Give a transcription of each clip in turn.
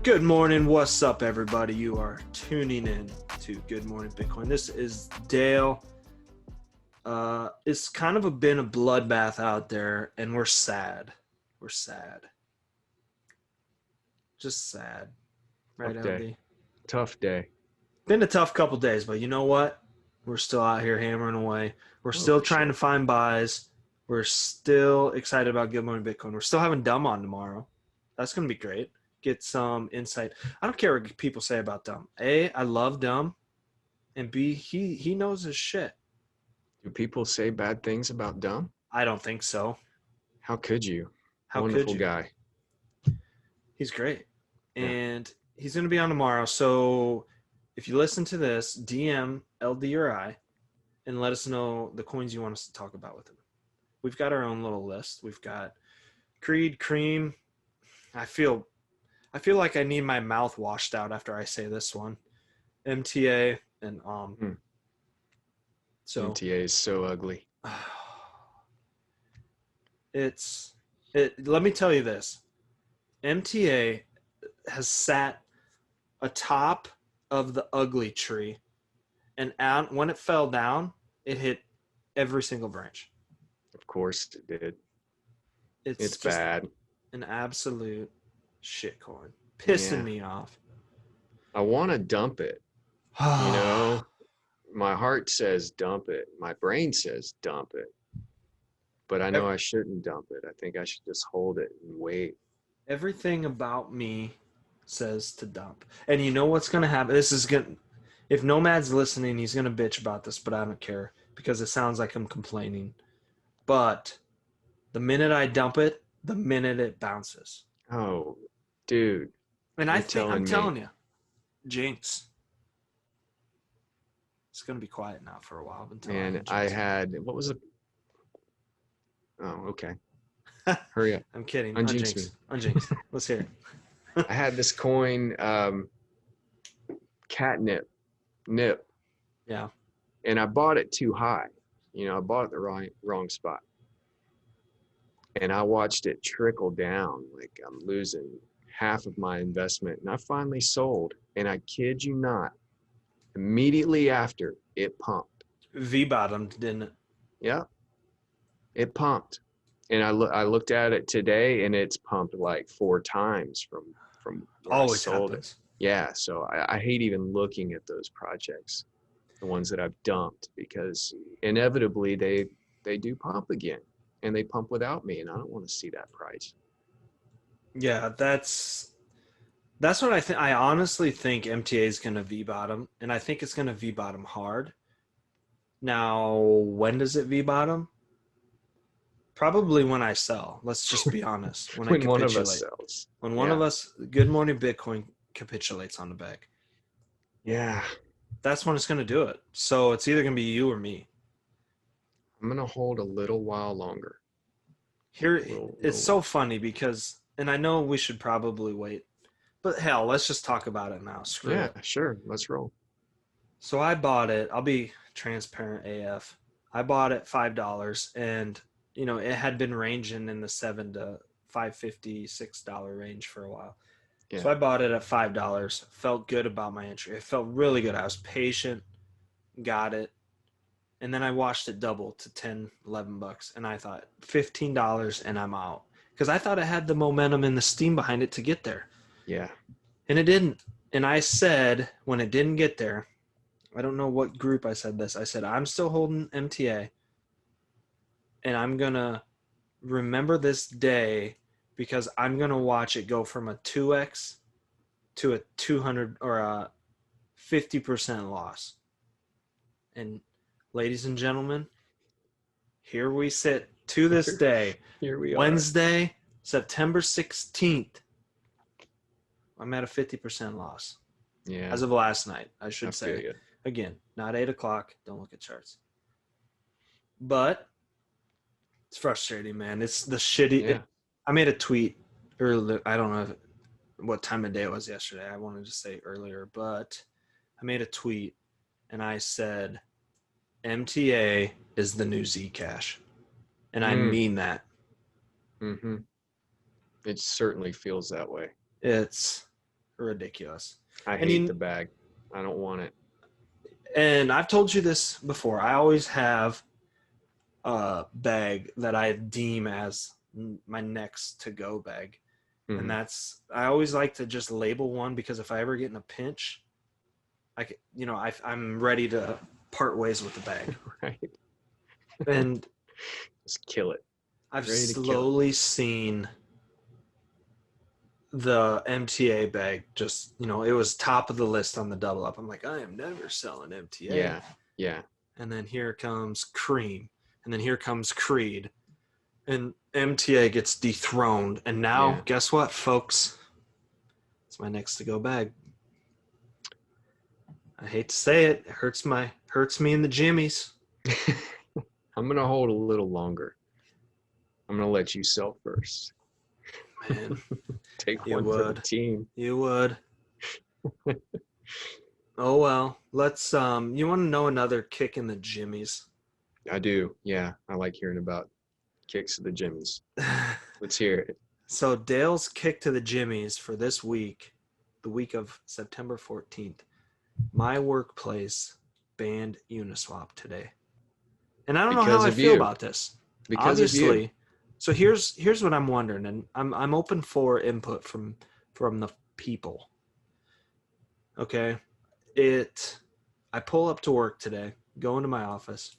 Good morning. What's up, everybody? You are tuning in to Good Morning Bitcoin. This is Dale. It's kind of been a bloodbath out there, and we're sad. We're sad. Just sad. Right, Tough day. LD? Tough day. Been a tough couple days, but you know what? We're still out here hammering away. We're Oh, still for trying to sure. find buys. We're still excited about Good Morning Bitcoin. We're still having Dumb on tomorrow. That's going to be great. Get some insight. I don't care what people say about Dumb. A, I love Dumb. And B, he knows his shit. Do people say bad things about Dumb? I don't think so. How could you? How could Wonderful you? guy. He's great. Yeah. And he's going to be on tomorrow. So if you listen to this, DM LD or I and let us know the coins you want us to talk about with him. We've got our own little list. We've got Creed, Cream. I feel like I need my mouth washed out after I say this one. MTA and Hmm. So MTA is so ugly. let me tell you this. MTA has sat atop of the ugly tree, and when it fell down, it hit every single branch. Of course it did. It's It's just bad. an absolute shitcoin, pissing Yeah. me off. I want to dump it. You know, my heart says dump it. My brain says dump it. But I know I shouldn't dump it. I think I should just hold it and wait. Everything about me says to dump. And you know what's going to happen? This is going to, if Nomad's listening, he's going to bitch about this, but I don't care because it sounds like I'm complaining. But the minute I dump it, the minute it bounces. Oh, dude, And you're I'm telling telling me. you, Jinx. It's going to be quiet now for a while until I Man, I jinx had, what was it? Oh, okay. it. Hurry up. I'm kidding. Unjinx me. Unjinx. Unjinx. Let's hear it. I had this coin, catnip, nip, Yeah. and I bought it too high. I bought it the wrong spot, and I watched it trickle down like I'm losing half of my investment, and I finally sold. And I kid you not, immediately after it pumped. V bottomed, didn't it? Yeah, it pumped, and I looked at it today, and it's pumped like 4 times from where I Always sold it. happens. Yeah, so I hate even looking at those projects, the ones that I've dumped, because inevitably they do pump again, and they pump without me, and I don't want to see that price. Yeah, that's what I think. I honestly think MTA is going to V bottom, and I think it's going to V bottom hard. Now, when does it V bottom? Probably when I sell. Let's just be honest. When I When one of us capitulate. sells. When one of Yeah. us, Good Morning Bitcoin, capitulates on the back. Yeah. That's when it's going to do it. So it's either going to be you or me. I'm gonna hold a little while longer. Here, A it's little so while. funny because, and I know we should probably wait, but hell, let's just talk about it now. Screw Yeah, it. sure. Let's roll. So I bought it. I'll be transparent AF. I bought it $5, and it had been ranging in the 7 to $5.50, $6 range for a while. Yeah. So I bought it at $5. Felt good about my entry. It felt really good. I was patient, got it, and then I watched it double to 10, $11, and I thought $15 and I'm out because I thought it had the momentum and the steam behind it to get there, Yeah. and it didn't. And I said when it didn't get there, I don't know what group I said this. I said I'm still holding MTA, and I'm gonna remember this day because I'm gonna watch it go from a 2x to a 200 or a 50% loss. And ladies and gentlemen, here we sit to this Here, day, here we are. Wednesday, September 16th. I'm at a 50% loss Yeah, as of last night, I I should feel say. you. Again, not 8 o'clock. Don't look at charts. But it's frustrating, man. It's the shitty. Yeah. I made a tweet earlier. I don't know what time of day it was yesterday. I wanted to say earlier, but I made a tweet and I said, MTA is the new Zcash. And I Mm, mean that. mm-hmm. It certainly feels that way. It's ridiculous. I And hate the bag. I don't want it. and I've told you this before. I always have a bag that I deem as my next to go bag. And Mhm. that's, I always like to just label one because if I ever get in a pinch, I'm ready to part ways with the bag. Right. And Just kill it. I've Ready to kill it. slowly seen the MTA bag just, it was top of the list on the double up. I'm like, I am never selling MTA. Yeah. Yeah. And then here comes Cream. And then here comes Creed. And MTA gets dethroned. And now, Yeah. guess what, folks? It's my next to go bag. I hate to say it. It hurts me in the jimmies. I'm gonna hold a little longer. I'm gonna let you sell first. Man, Take you one for the would. team. You would. Oh well. Let's you want to know another kick in the jimmies? I do. Yeah. I like hearing about kicks of the jimmies. Let's hear it. So Dale's kick to the jimmies for this week, the week of September 14th. My workplace banned Uniswap today. And I don't know how Because I of feel you. about this. Because of you. Obviously. So here's what I'm wondering, and I'm open for input from the people. Okay? I pull up to work today, go into my office,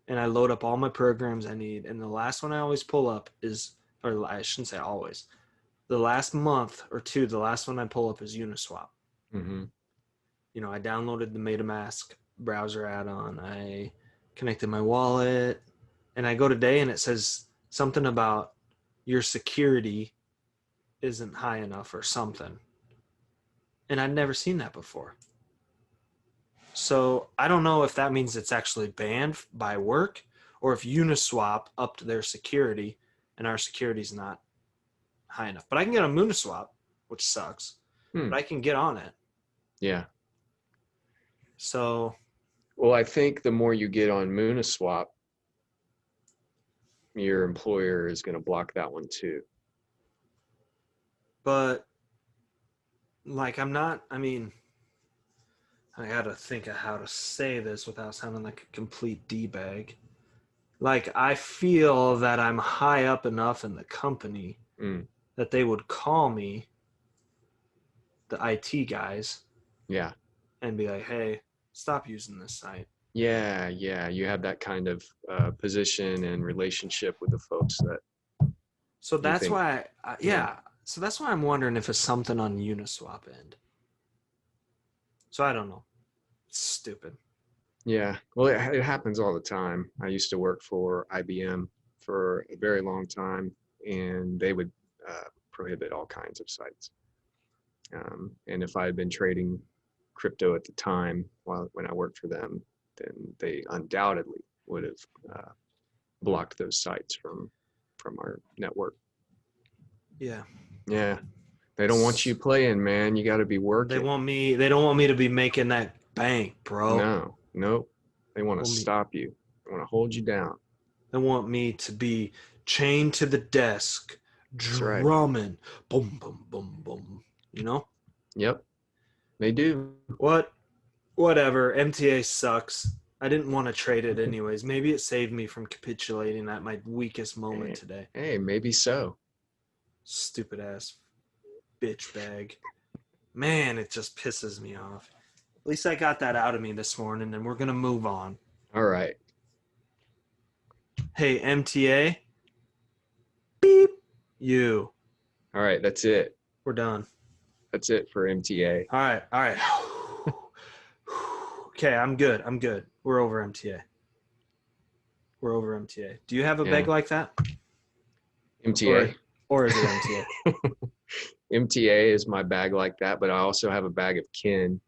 and I load up all my programs I need. And the last one I always pull up is, or I shouldn't say always, the last month or two, the last one I pull up is Uniswap. Mm-hmm. I downloaded the MetaMask browser add-on. I connected my wallet, and I go today and it says something about your security isn't high enough or something. And I'd never seen that before. So I don't know if that means it's actually banned by work or if Uniswap upped their security and our security is not high enough. But I can get on Uniswap, which sucks, but I can get on it. Yeah. So, Well, I think the more you get on Mooniswap, your employer is going to block that one too. but like I gotta think of how to say this without sounding like a complete D-bag. Like, I feel that I'm high up enough in the company Mm. that they would call me, the IT guys, Yeah. and be like, hey, stop using this site. Yeah. Yeah. You have that kind of position and relationship with the folks that So you that's think, why, yeah. So that's why I'm wondering if it's something on Uniswap end. So I don't know. It's stupid. Yeah. Well, it happens all the time. I used to work for IBM for a very long time, and they would prohibit all kinds of sites. And if I had been trading crypto at the time when I worked for them, then they undoubtedly would have blocked those sites from our network. Yeah. Yeah, they don't want you playing, man. You got to be They working. want me. They don't want me to be making that bank, bro. No, nope. They want to Want me, stop you. They want to hold you down. they want me to be chained to the desk, That's right. drumming, boom, boom, boom, boom. You know Yep, they do. what? Whatever. MTA sucks. I didn't want to trade it anyways. Maybe it saved me from capitulating at my weakest moment Hey, today. hey, maybe so. Stupid ass bitch bag. Man, it just pisses me off. At least I got that out of me this morning, and we're gonna move on. All right. Hey, MTA, beep you. All right, that's it. We're done. That's it for MTA. All right, all right. Okay, I'm good. I'm good. We're over MTA. We're over MTA. Do you have a Yeah. bag like that, MTA. or is it MTA? MTA is my bag like that, but I also have a bag of Kin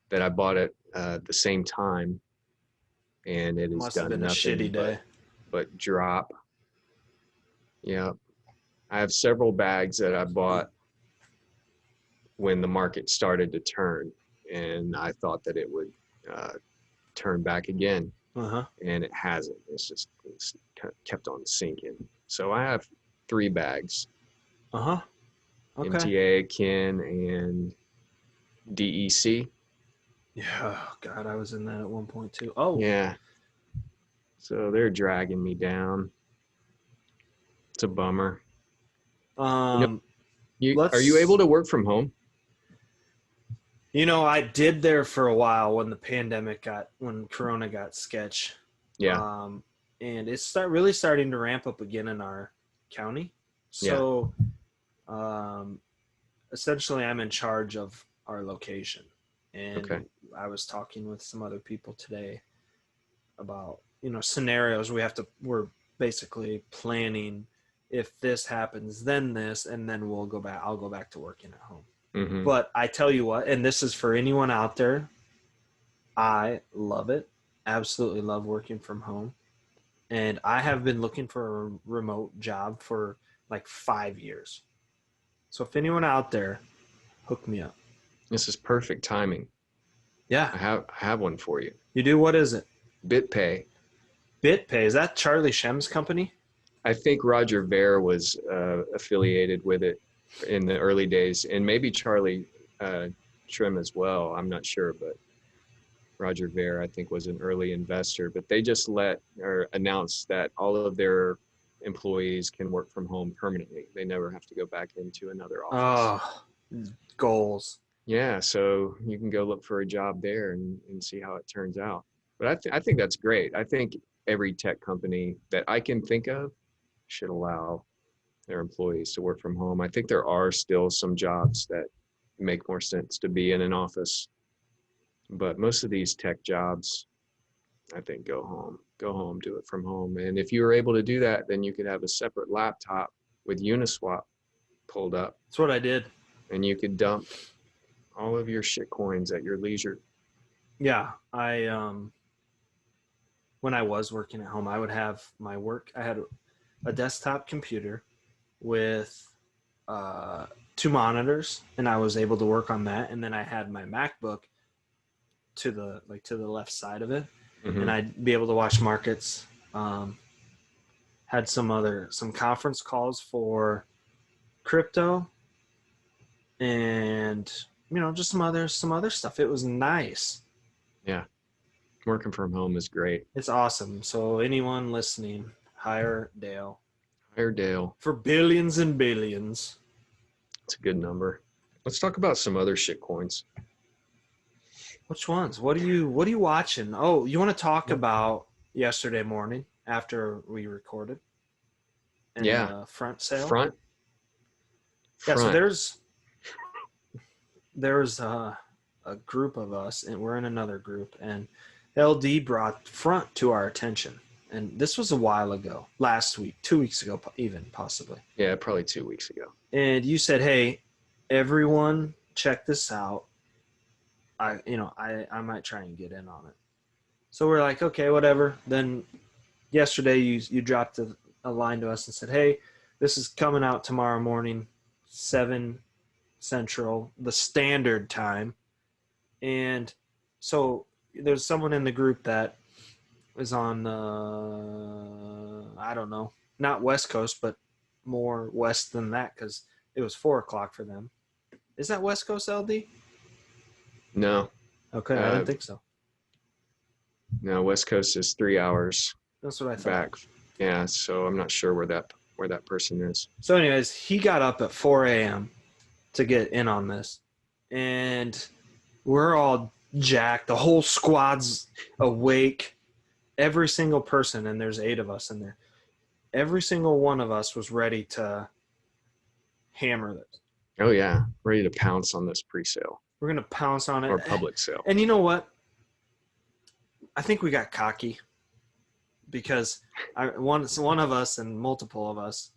that I bought at the same time, and it has Must have done been a shitty nothing day. but drop. Yeah, I have several bags that I bought when the market started to turn, and I thought that it would turn back again, Uh-huh. and it hasn't. It's kept on sinking. So I have 3 bags: Uh-huh. Okay. MTA, Kin, and DEC. Yeah, oh, God, I was in that at one point too. Oh, Yeah. So they're dragging me down. It's a bummer. You know, um, are you able let's. to work from home? I did there for a while when Corona got sketch, Yeah. um, and it's really starting to ramp up again in our county. Yeah. So, um, essentially, I'm in charge of our location, Okay. and I was talking with some other people today about scenarios we're basically planning if this happens, then this, and then I'll go back to working at home. Mm-hmm. But I tell you what, and this is for anyone out there, I love it. Absolutely love working from home. And I have been looking for a remote job for like 5 years. So if anyone out there, hook me up. This is perfect timing. Yeah. I have one for you. You do? What is it? BitPay. BitPay. Is that Charlie Shem's company? I think Roger Ver was affiliated with it in the early days, and maybe Charlie Trim as well. I'm not sure, but Roger Ver, I think, was an early investor. But they just announced that all of their employees can work from home permanently. They never have to go back into another office. Oh, goals. Yeah, so you can go look for a job there and see how it turns out. But I think that's great. I think every tech company that I can think of should allow their employees to work from home. I think there are still some jobs that make more sense to be in an office, but most of these tech jobs, I think go home, do it from home. And if you were able to do that, then you could have a separate laptop with Uniswap pulled up, That's what I did. and you could dump all of your shit coins at your leisure. Yeah. When I was working at home, I would have my work. I had a desktop computer with uh, two monitors, and I was able to work on that. And then I had my MacBook to the left side of it, and Mm-hmm. I'd be able to watch markets. Had some conference calls for crypto, and just some other stuff. It was nice. Yeah, working from home is great. It's awesome. So anyone listening, hire Dale Hire Dale. for billions and billions. It's a good number. Let's talk about some other shit coins. Which ones? What are you watching? Oh, you want to talk about yesterday morning after we recorded and Yeah, the front sale? front. Yeah, so Front. there's a group of us, and we're in another group, and LD brought front to our attention. And this was a while ago, last week, 2 weeks ago, even possibly. Yeah, probably 2 weeks ago. And you said, "Hey, everyone, check this out. I might try and get in on it." So we're like, okay, whatever. Then yesterday you dropped a line to us and said, "Hey, this is coming out tomorrow morning, 7 Central, the standard time." And so there's someone in the group that is on I don't know, not West Coast, but more west than that because it was 4 o'clock for them. Is that West Coast, LD? No, Okay, I uh, didn't think so. no. West Coast is 3 hours That's what I thought. back. Yeah, so I'm not sure where that person is. So, anyways, he got up at 4 a.m. to get in on this, and we're all jacked. The whole squad's awake. Every single person, and there's 8 of us in there. Every single one of us was ready to hammer this. Oh yeah, ready to pounce on this pre-sale We're gonna pounce on it. or public sale. And you know what? I think we got cocky because one of us and multiple of us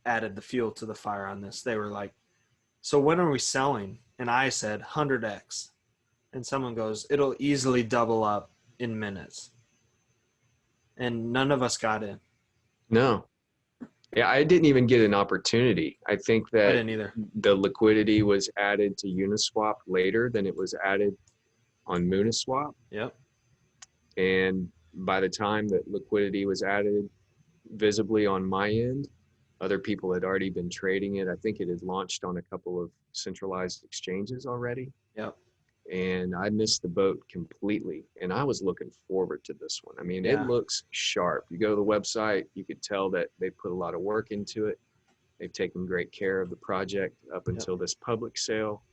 added the fuel to the fire on this. They were like, "So when are we selling?" And I said 100x. And someone goes, "It'll easily double up in minutes." And none of us got in. No. Yeah, I didn't even get an opportunity. I think I that didn't either. the liquidity was added to Uniswap later than it was added on Mooniswap. Yep. And by the time that liquidity was added visibly on my end, Other people had already been trading it. I think it had launched on a couple of centralized exchanges already. Yep. And I missed the boat completely. And I was looking forward to this one. I mean, it Yeah. looks sharp. You go to the website, you could tell that they put a lot of work into it. They've taken great care of the project up Yep. until this public sale.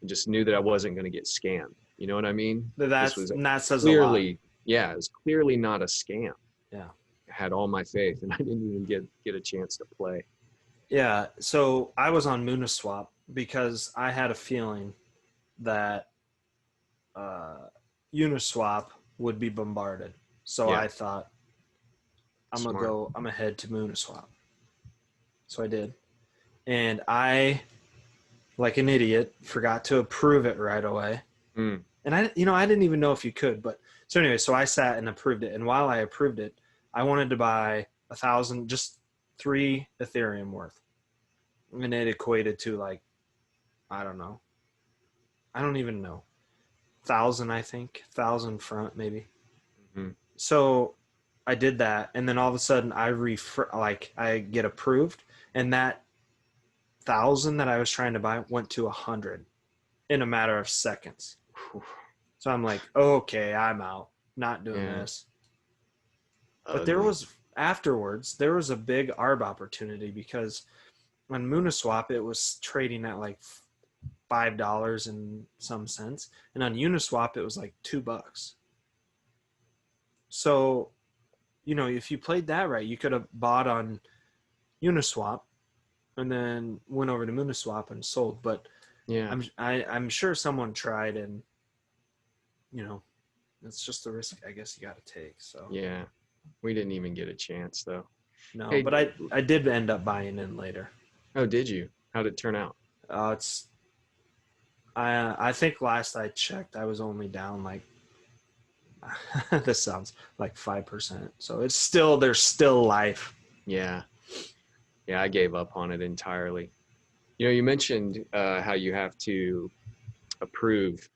I just knew that I wasn't going to get scammed. You know what I mean? This was That says a lot. clearly, yeah, it was clearly not a scam. Yeah. I had all my faith, and I didn't even get a chance to play. Yeah. So I was on Mooniswap because I had a feeling that Uniswap would be bombarded. So Yeah. I thought I'm gonna head to Mooniswap. So I did. And I, like an idiot, forgot to approve it right away. Mm. And I didn't even know if you could, but so anyway, so I sat and approved it. And while I approved it, I wanted to buy 1,000, just 3 Ethereum worth. And it equated to like, I don't know. I don't even know. 1,000, I think. 1,000 front, maybe. Mm-hmm. So I did that. And then all of a sudden I get approved. And that 1,000 that I was trying to buy went to 100 in a matter of seconds. So I'm like, okay, I'm out. Not doing this. But there was a big ARB opportunity because on Mooniswap it was trading at like $5 and some cents, and on Uniswap it was like $2. So, if you played that right, you could have bought on Uniswap and then went over to Mooniswap and sold. But yeah, I'm sure someone tried, and it's just the risk I guess you got to take. So yeah, we didn't even get a chance though. no, Hey, but I did end up buying in later. Oh, did you? How did it turn out? I think last I checked, I was only down like this sounds like 5%. So there's still life. Yeah, yeah, I gave up on it entirely. You mentioned how you have to approve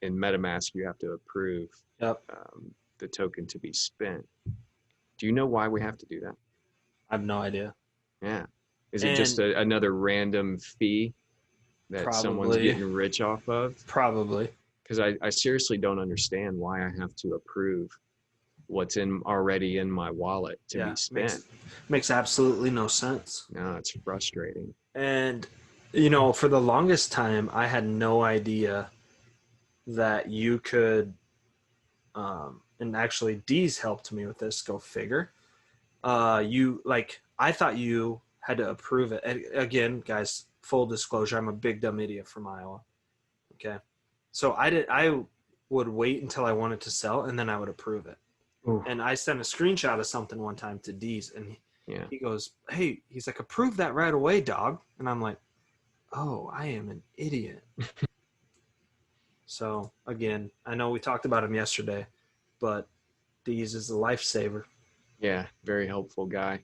in MetaMask. You have to approve Yep. The token to be spent. Do you know why we have to do that? I have no idea. Yeah, is it just another random fee that someone's getting rich off of? Probably. Because I seriously don't understand why I have to approve what's already in my wallet to be spent. Makes absolutely no sense. No, it's frustrating. And for the longest time, I had no idea that you could. And actually, Dee's helped me with this. Go figure. I thought you had to approve it. And again, guys, full disclosure, I'm a big dumb idiot from Iowa. Okay. So I would wait until I wanted to sell and then I would approve it. Ooh. And I sent a screenshot of something one time to Dee's and he goes, hey, he's like, approve that right away, dog. And I'm like, oh, I am an idiot. So again, I know we talked about him yesterday, but Dee's is a lifesaver. Yeah, very helpful guy.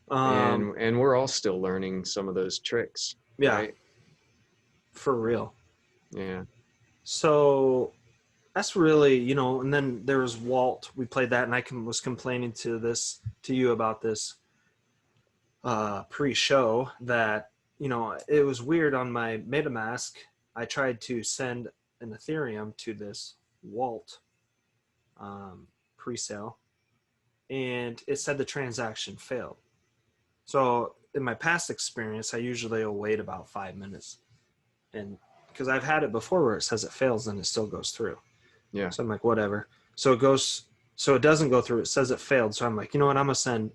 And we're all still learning some of those tricks. Yeah. Right? For real. Yeah. So that's really, and then there was Walt. We played that and I was complaining to you about this pre-show that, it was weird on my MetaMask. I tried to send an Ethereum to this Walt pre-sale and it said the transaction failed. So in my past experience, I usually will wait about 5 minutes, and because I've had it before where it says it fails and it still goes through. Yeah. So I'm like, whatever. So it doesn't go through. It says it failed. So I'm like, you know what? I'm gonna send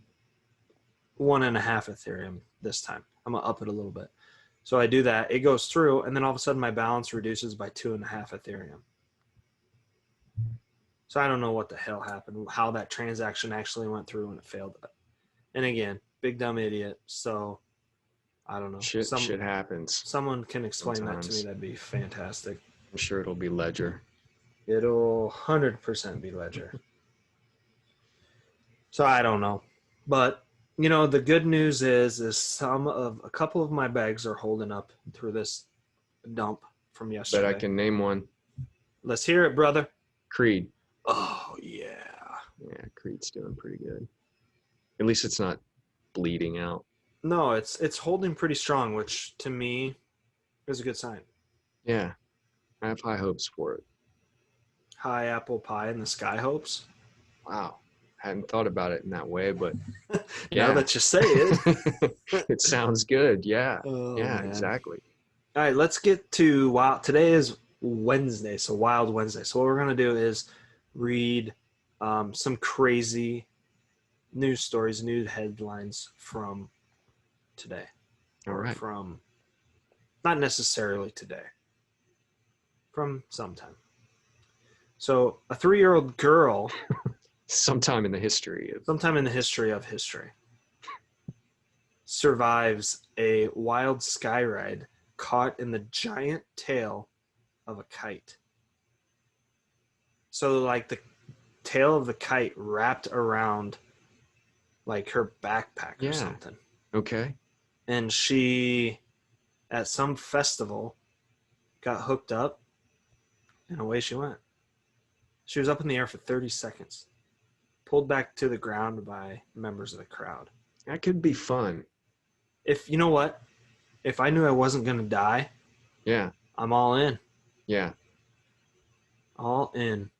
1.5 Ethereum this time. I'm gonna up it a little bit. So I do that. It goes through, and then all of a sudden my balance reduces by 2.5 Ethereum. So I don't know what the hell happened, how that transaction actually went through when it failed. And again, big dumb idiot. So I don't know. Shit happens. Someone can explain that to me. That'd be fantastic. I'm sure it'll be Ledger. It'll 100% be Ledger. So I don't know. But, the good news is a couple of my bags are holding up through this dump from yesterday. But I can name one. Let's hear it, brother. Creed. Oh, yeah. Yeah, Creed's doing pretty good. At least it's not bleeding out. No, it's holding pretty strong, which to me is a good sign. Yeah, I have high hopes for it. High apple pie in the sky hopes. Wow, hadn't thought about it in that way, but Now yeah, that you say it. it sounds good. Yeah, Oh yeah, man. exactly. All right, let's get to wild. Today is Wednesday, so Wild Wednesday. So what we're gonna do is read some crazy news stories, news headlines from today, All or right. from not necessarily today, from sometime. So a 3-year-old girl, Sometime in the history of sometime in the history of history, survives a wild sky ride caught in the giant tail of a kite. So like the tail of the kite wrapped around like her backpack or yeah. something. Okay. And she at some festival got hooked up and away she went. She was up in the air for 30 seconds, pulled back to the ground by members of the crowd. That could be fun. If you know what, if I knew I wasn't going to die, Yeah. I'm all in. Yeah. All in.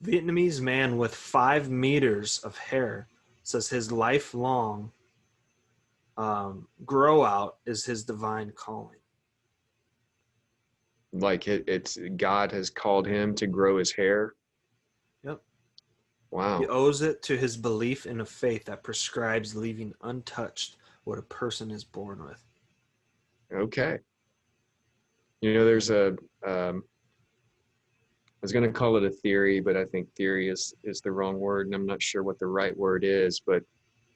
Vietnamese man with 5 meters of hair says his lifelong grow out is his divine calling. Like it's God has called him to grow his hair. Yep. Wow. He owes it to his belief in a faith that prescribes leaving untouched what a person is born with. Okay. You know, there's I was going to call it a theory, but I think theory is the wrong word, and I'm not sure what the right word is. But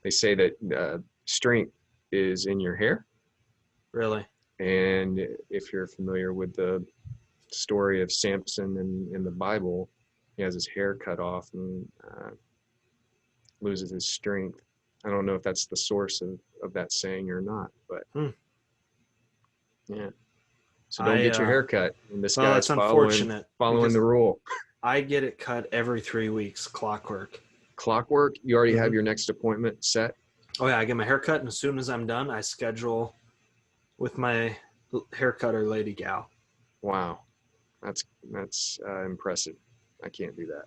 they say that strength is in your hair, Really? and if you're familiar with the story of Samson in the Bible, he has his hair cut off and loses his strength. I don't know if that's the source of that saying or not, but yeah. So don't get your hair cut. And this well, guy's that's unfortunate following the rule. I get it cut every 3 weeks, clockwork. Clockwork. You already have Mhm. your next appointment set. Oh yeah, I get my hair cut, and as soon as I'm done, I schedule with my hair cutter lady gal. Wow, that's impressive. I can't do that.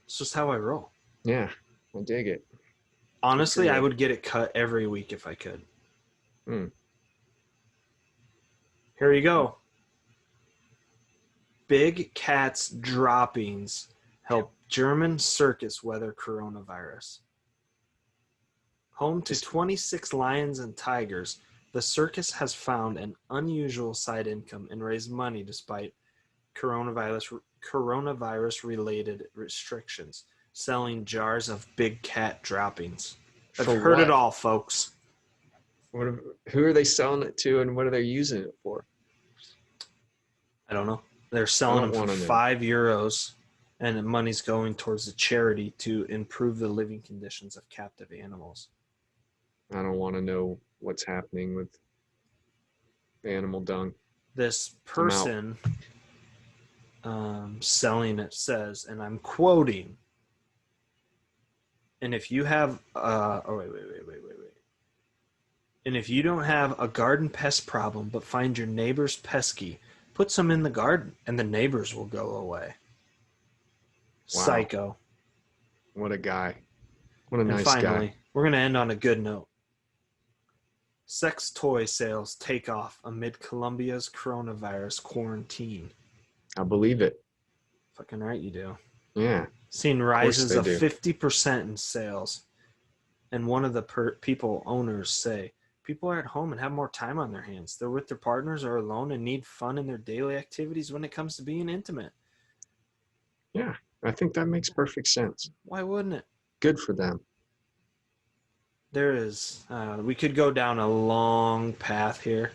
It's just how I roll. Yeah, I dig it. Honestly, I would get it cut every week if I could. Hmm. Here you go. Big cat's droppings help German circus weather coronavirus. Home to 26 lions and tigers, the circus has found an unusual side income and raised money despite coronavirus-related restrictions, selling jars of big cat droppings. I've heard it all, folks. Who are they selling it to, and what are they using it for? I don't know. They're selling them for €5, and the money's going towards a charity to improve the living conditions of captive animals. I don't want to know what's happening with animal dung. This person selling it says, and I'm quoting, and if you have, and if you don't have a garden pest problem but find your neighbors pesky, put some in the garden and the neighbors will go away. Wow. Psycho. What a guy. What a nice finally, guy. We're going to end on a good note. Sex toy sales take off amid Colombia's coronavirus quarantine. I believe it. Fucking right you do. Yeah. Seen rises of 50% in sales. And one of the people owners say, people are at home and have more time on their hands. They're with their partners or alone and need fun in their daily activities when it comes to being intimate. Yeah, I think that makes perfect sense. Why wouldn't it? Good for them. There is, we could go down a long path here,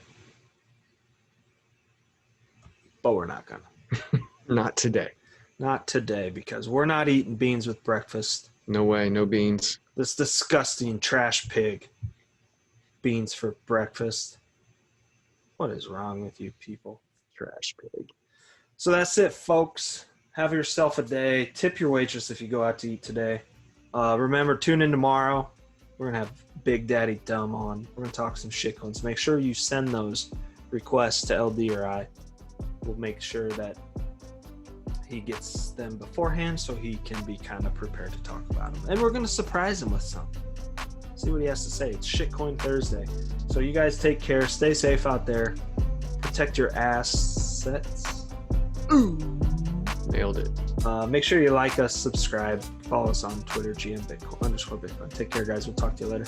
but we're not gonna. Not today. Not today, because we're not eating beans with breakfast. No way, no beans. This disgusting trash pig. Beans for breakfast. What is wrong with you people? Trash pig. So that's it, folks. Have yourself a day. Tip your waitress if you go out to eat today. Remember, tune in tomorrow. We're going to have Big Daddy Dumb on. We're going to talk some shitcoins. Make sure you send those requests to LD or I. We'll make sure that he gets them beforehand so he can be kind of prepared to talk about them. And we're going to surprise him with some. See what he has to say. It's Shitcoin Thursday. So you guys take care. Stay safe out there. Protect your assets. Ooh. Nailed it. Make sure you like us, subscribe, follow us on Twitter, _Bitcoin. Take care, guys. We'll talk to you later.